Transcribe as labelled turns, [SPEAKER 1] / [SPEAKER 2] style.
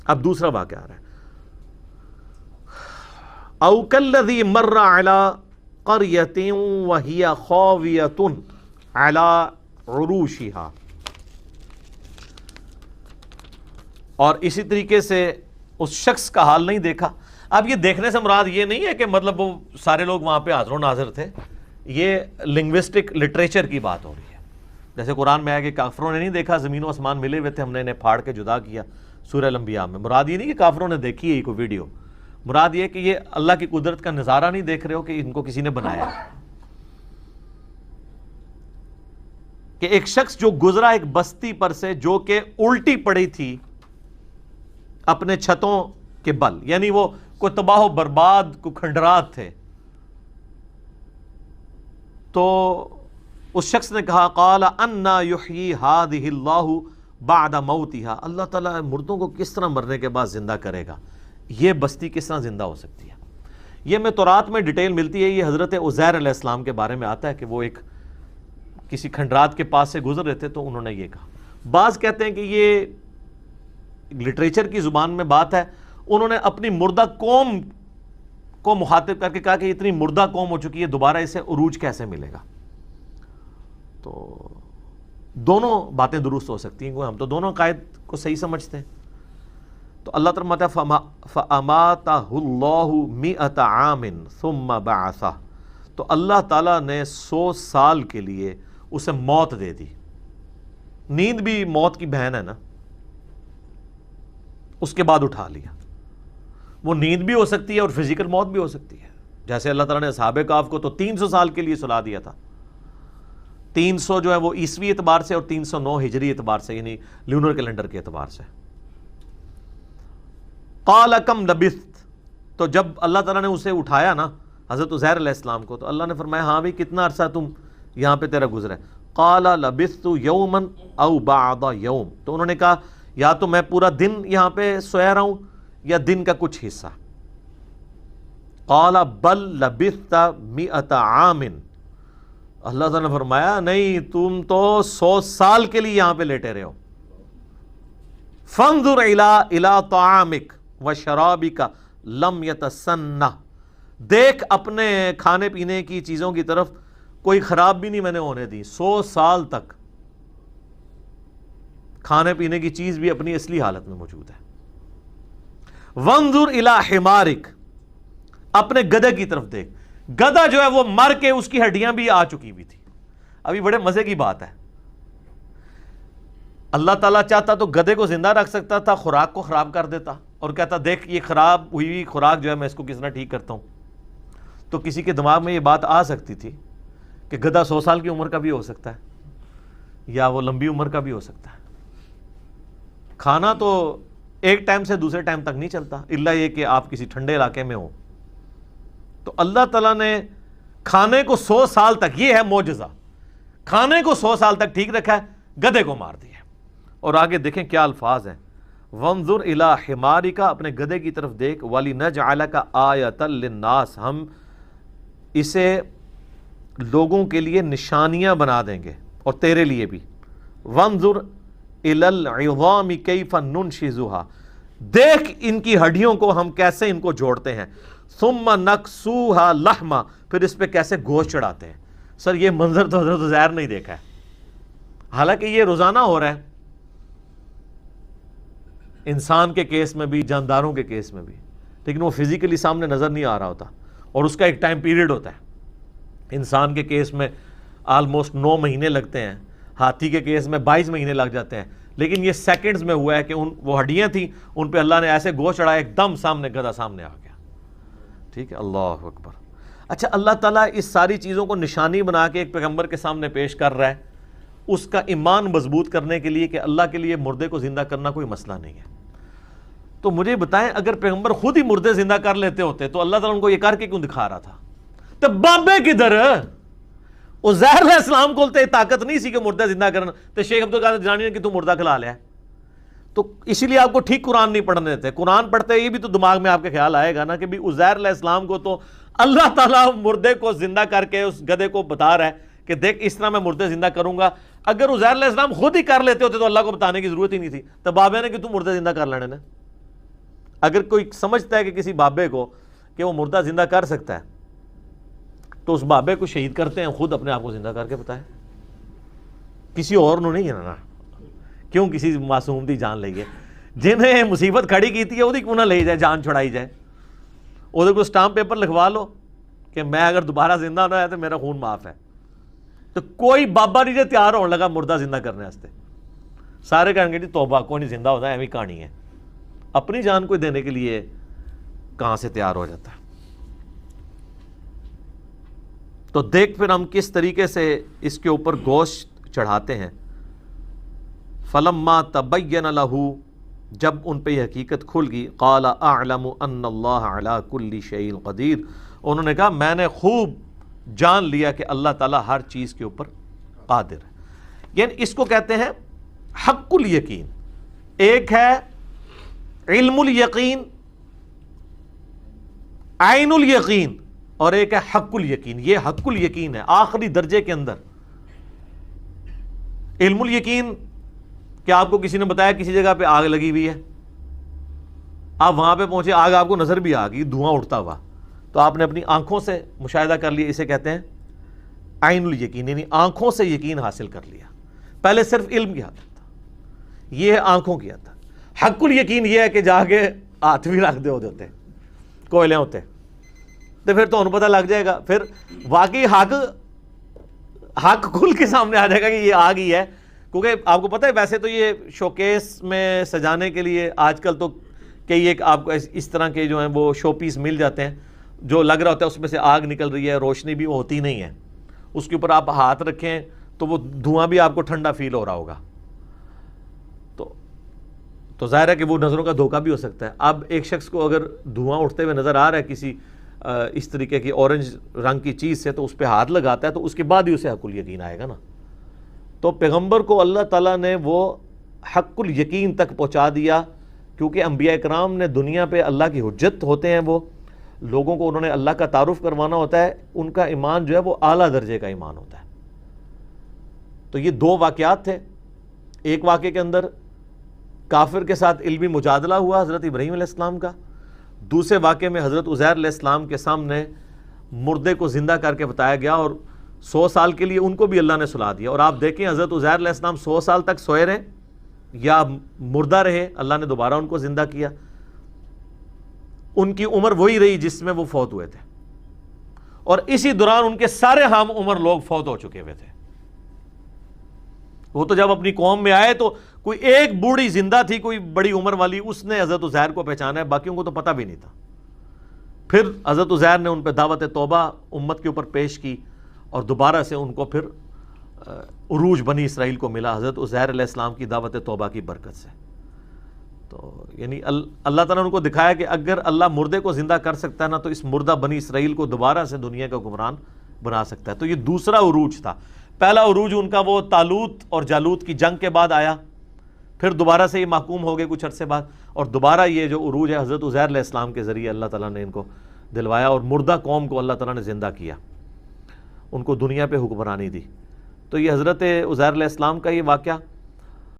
[SPEAKER 1] اب دوسرا واقعہ آ رہا ہے، او کالذی مر علی قریۃ وہی خاویۃ علی عروشہا، اور اسی طریقے سے اس شخص کا حال نہیں دیکھا. اب یہ دیکھنے سے مراد یہ نہیں ہے کہ مطلب وہ سارے لوگ وہاں پہ حاضر و ناظر تھے، یہ لنگوسٹک لٹریچر کی بات ہو رہی ہے. جیسے قرآن میں آیا کہ کافروں نے نہیں دیکھا زمین و آسمان ملے ہوئے تھے، ہم نے انہیں پھاڑ کے جدا کیا. سورہ الانبیاء میں مراد یہ نہیں کہ کافروں نے دیکھی ہے کوئی ویڈیو، مراد یہ کہ یہ اللہ کی قدرت کا نظارہ نہیں دیکھ رہے ہو کہ ان کو کسی نے بنایا، کہ ایک شخص جو گزرا ایک بستی پر سے جو کہ الٹی پڑی تھی اپنے چھتوں کے بل، یعنی وہ کوئی تباہ و برباد کوئی کھنڈرات تھے. تو اس شخص نے کہا قال انا یحیی ہذہ اللہ بعد موتہا، اللہ تعالیٰ مردوں کو کس طرح مرنے کے بعد زندہ کرے گا، یہ بستی کس طرح زندہ ہو سکتی ہے. یہ میں تورات میں ڈیٹیل ملتی ہے، یہ حضرت عزیر علیہ السلام کے بارے میں آتا ہے کہ وہ ایک کسی کھنڈرات کے پاس سے گزر رہے تھے تو انہوں نے یہ کہا. بعض کہتے ہیں کہ یہ لٹریچر کی زبان میں بات ہے، انہوں نے اپنی مردہ قوم کو مخاطب کر کے کہا کہ اتنی مردہ قوم ہو چکی ہے، دوبارہ اسے عروج کیسے ملے گا. تو دونوں باتیں درست ہو سکتی ہیں، ہم تو دونوں قائد کو صحیح سمجھتے ہیں. تو اللہ تعالیٰ فرماتا ہے فَأَمَاتَهُ اللَّهُ مِئَةَ عَامٍ ثُمَّ بَعَثَهُ، تو اللہ تعالیٰ نے 100 سال کے لیے اسے موت دے دی. نیند بھی موت کی بہن ہے نا، اس کے بعد اٹھا لیا. وہ نیند بھی ہو سکتی ہے اور فزیکل موت بھی ہو سکتی ہے. جیسے اللہ تعالیٰ نے اصحاب کہف کو تو 300 سال کے لیے سلا دیا تھا. 300 جو ہے وہ عیسوی اعتبار سے اور 309 ہجری اعتبار سے، یعنی لونر کیلنڈر کے اعتبار سے. قال کم لبثت، تو جب اللہ تعالیٰ نے اسے اٹھایا نا حضرت عزیر علیہ السلام کو، تو اللہ نے فرمایا ہاں بھی کتنا عرصہ تم یہاں پہ تیرا گزرا ہے. قال لبثت یوما او بعض یوم، تو انہوں نے کہا یا تو میں پورا دن یہاں پہ سویا رہا ہوں یا دن کا کچھ حصہ. قال بل لبثت 100 عام، اللہ تعالیٰ نے فرمایا نہیں تم تو 100 سال کے لیے یہاں پہ لیٹے رہے ہو. فانظر الی طعامک وشرابک لم یتسنہ، دیکھ اپنے کھانے پینے کی چیزوں کی طرف، کوئی خراب بھی نہیں میں نے ہونے دی. 100 سال تک کھانے پینے کی چیز بھی اپنی اصلی حالت میں موجود ہے. وانظر الی حمارک، اپنے گدھے کی طرف دیکھ. گدھا جو ہے وہ مر کے اس کی ہڈیاں بھی آ چکی ہوئی تھی. ابھی بڑے مزے کی بات ہے، اللہ تعالیٰ چاہتا تو گدھے کو زندہ رکھ سکتا تھا، خوراک کو خراب کر دیتا اور کہتا دیکھ یہ خراب ہوئی خوراک جو ہے میں اس کو کس طرح ٹھیک کرتا ہوں. تو کسی کے دماغ میں یہ بات آ سکتی تھی کہ گدھا 100 سال کی عمر کا بھی ہو سکتا ہے یا وہ لمبی عمر کا بھی ہو سکتا ہے. کھانا تو ایک ٹائم سے دوسرے ٹائم تک نہیں چلتا، الا یہ کہ آپ کسی ٹھنڈے علاقے میں ہو. تو اللہ تعالیٰ نے کھانے کو 100 سال تک، یہ ہے معجزہ، کھانے کو 100 سال تک ٹھیک رکھا ہے، گدھے کو مار دیا. اور آگے دیکھیں کیا الفاظ ہیں، وانظر الی حمارک، اپنے گدھے کی طرف دیکھ، وَلِنَجْعَلَكَ آیَةً لِلنَّاسِ، ہم اسے لوگوں کے لیے نشانیاں بنا دیں گے اور تیرے لیے بھی. وانظر الی العظام کیف ننشزها، دیکھ ان کی ہڈیوں کو ہم کیسے ان کو جوڑتے ہیں. ثم نکسوها لحما، پھر اس پہ کیسے گوشت چڑھاتے ہیں. سر یہ منظر تو حضرت عزیر نہیں دیکھا ہے، حالانکہ یہ روزانہ ہو رہا ہے انسان کے کیس میں بھی جانداروں کے کیس میں بھی، لیکن وہ فزیکلی سامنے نظر نہیں آ رہا ہوتا اور اس کا ایک ٹائم پیریڈ ہوتا ہے. انسان کے کیس میں آلموسٹ 9 مہینے لگتے ہیں، ہاتھی کے کیس میں 22 مہینے لگ جاتے ہیں، لیکن یہ سیکنڈز میں ہوا ہے کہ وہ ہڈیاں تھیں ان پہ اللہ نے ایسے گوشت چڑھایا ایک دم سامنے گدھا سامنے آ گیا. ٹھیک ہے، اللہ اکبر. اچھا اللہ تعالیٰ اس ساری چیزوں کو نشانی بنا کے ایک پیغمبر کے سامنے پیش کر رہا ہے، اس کا ایمان مضبوط کرنے کے لیے کہ اللہ کے لیے مردے کو زندہ کرنا کوئی مسئلہ نہیں ہے. تو مجھے بتائیں اگر پیغمبر خود ہی مردے زندہ کر لیتے ہوتے تو اللہ تعالیٰ ان کو یہ کر کے کیوں دکھا رہا تھا؟ تو بابے کدھر؟ عزیر علیہ السلام کو طاقت نہیں سی کہ مردہ زندہ کرنا، تو شیخ عبدالقادر جیلانی نے کہ تو مردہ کھلا لیا ہے. تو اسی لیے آپ کو ٹھیک قرآن نہیں پڑھنے دیتے. قرآن پڑھتے یہ بھی تو دماغ میں آپ کے خیال آئے گا نا کہ بھی عزیر علیہ السلام کو تو اللہ تعالیٰ مردے کو زندہ کر کے اس گدھے کو بتا رہا ہے کہ دیکھ اس طرح میں مردے زندہ کروں گا. اگر عزیر علیہ السلام خود ہی کر لیتے ہوتے تو اللہ کو بتانے کی ضرورت ہی نہیں تھی. تو بابے نے کہ تو مردے زندہ کر لینے نے. اگر کوئی سمجھتا ہے کہ کسی بابے کو کہ وہ مردہ زندہ کر سکتا ہے تو اس بابے کو شہید کرتے ہیں، خود اپنے آپ کو زندہ کر کے بتائے، کسی اور نے نہیں نا، کیوں کسی معصوم دی جان لئیے؟ جنہیں مصیبت کھڑی کی تھی وہ کیوں نہ لے جائے، جان چھڑائی جائے، وہ کو سٹامپ پیپر لکھوا لو کہ میں اگر دوبارہ زندہ ہونا ہے تو میرا خون معاف ہے۔ تو کوئی بابا نہیں جو تیار ہونے لگا مردہ زندہ کرنے واسطے، سارے کہیں گے جی توبہ، کوئی نہیں زندہ ہوتا ہے، ایویں کہانی ہے۔ اپنی جان کو دینے کے لیے کہاں سے تیار ہو جاتا ہے؟ تو دیکھ پھر ہم کس طریقے سے اس کے اوپر گوشت چڑھاتے ہیں۔ فلما تبین لہ، جب ان پہ یہ حقیقت کھل گئی، قال اعلم ان اللہ علی کل شیء قدیر، انہوں نے کہا میں نے خوب جان لیا کہ اللہ تعالیٰ ہر چیز کے اوپر قادر ہے۔ یعنی اس کو کہتے ہیں حق الیقین۔ ایک ہے علم الیقین، عین الیقین، اور ایک ہے حق الیقین۔ یہ حق الیقین ہے آخری درجے کے اندر۔ علم الیقین کہ آپ کو کسی نے بتایا کسی جگہ پہ آگ لگی ہوئی ہے، آپ وہاں پہ پہنچے، آگ آپ کو نظر بھی آ گئی، دھواں اٹھتا ہوا، تو آپ نے اپنی آنکھوں سے مشاہدہ کر لیا، اسے کہتے ہیں عین الیقین، یعنی آنکھوں سے یقین حاصل کر لیا۔ پہلے صرف علم کی حد تھا، یہ ہے آنکھوں کی حد۔ حق الیقین یہ ہے کہ جا کے ہاتھ بھی رکھ دے ہوتے کوئلے ہوتے، تو پھر تو انہوں پتہ لگ جائے گا، پھر واقعی حق کھل کے سامنے آ جائے گا کہ یہ آگ ہی ہے۔ کیونکہ آپ کو پتہ ہے ویسے تو یہ شوکیس میں سجانے کے لیے آج کل تو کئی ایک آپ کو اس طرح کے جو ہیں وہ شو پیس مل جاتے ہیں، جو لگ رہا ہوتا ہے اس میں سے آگ نکل رہی ہے، روشنی بھی ہوتی نہیں ہے، اس کے اوپر آپ ہاتھ رکھیں تو وہ دھواں بھی آپ کو ٹھنڈا فیل ہو رہا ہوگا، تو ظاہر ہے کہ وہ نظروں کا دھوکہ بھی ہو سکتا ہے۔ اب ایک شخص کو اگر دھواں اٹھتے ہوئے نظر آ رہا ہے کسی اس طریقے کی اورنج رنگ کی چیز سے، تو اس پہ ہاتھ لگاتا ہے تو اس کے بعد ہی اسے حق الیقین آئے گا نا۔ تو پیغمبر کو اللہ تعالیٰ نے وہ حق الیقین تک پہنچا دیا، کیونکہ انبیاء کرام نے دنیا پہ اللہ کی حجت ہوتے ہیں، وہ لوگوں کو انہوں نے اللہ کا تعارف کروانا ہوتا ہے، ان کا ایمان جو ہے وہ اعلیٰ درجے کا ایمان ہوتا ہے۔ تو یہ دو واقعات تھے، ایک واقعے کے اندر کافر کے ساتھ علمی مجادلہ ہوا حضرت ابراہیم علیہ السلام کا، دوسرے واقعے میں حضرت عزیر علیہ السلام کے سامنے مردے کو زندہ کر کے بتایا گیا، اور 100 سال کے لیے ان کو بھی اللہ نے سلا دیا۔ اور آپ دیکھیں حضرت عزیر علیہ السلام 100 سال تک سوئے رہے یا مردہ رہے، اللہ نے دوبارہ ان کو زندہ کیا۔ ان کی عمر وہی رہی جس میں وہ فوت ہوئے تھے، اور اسی دوران ان کے سارے ہم عمر لوگ فوت ہو چکے ہوئے تھے۔ وہ تو جب اپنی قوم میں آئے تو کوئی ایک بوڑھی زندہ تھی، کوئی بڑی عمر والی، اس نے حضرت عزیر کو پہچانا ہے، باقیوں کو تو پتہ بھی نہیں تھا۔ پھر حضرت عزیر نے ان پہ دعوت توبہ امت کے اوپر پیش کی، اور دوبارہ سے ان کو پھر عروج بنی اسرائیل کو ملا حضرت عزیر علیہ السلام کی دعوت توبہ کی برکت سے۔ تو یعنی اللہ تعالیٰ نے ان کو دکھایا کہ اگر اللہ مردے کو زندہ کر سکتا ہے نا، تو اس مردہ بنی اسرائیل کو دوبارہ سے دنیا کا حکمران بنا سکتا ہے۔ تو یہ دوسرا عروج تھا۔ پہلا عروج ان کا وہ طالوت اور جالوت کی جنگ کے بعد آیا، پھر دوبارہ سے یہ محکوم ہو گئے کچھ عرصے بعد، اور دوبارہ یہ جو عروج ہے حضرت عزیر علیہ السلام کے ذریعے اللہ تعالیٰ نے ان کو دلوایا، اور مردہ قوم کو اللہ تعالیٰ نے زندہ کیا، ان کو دنیا پہ حکمرانی دی۔ تو یہ حضرت عزیر علیہ السلام کا یہ واقعہ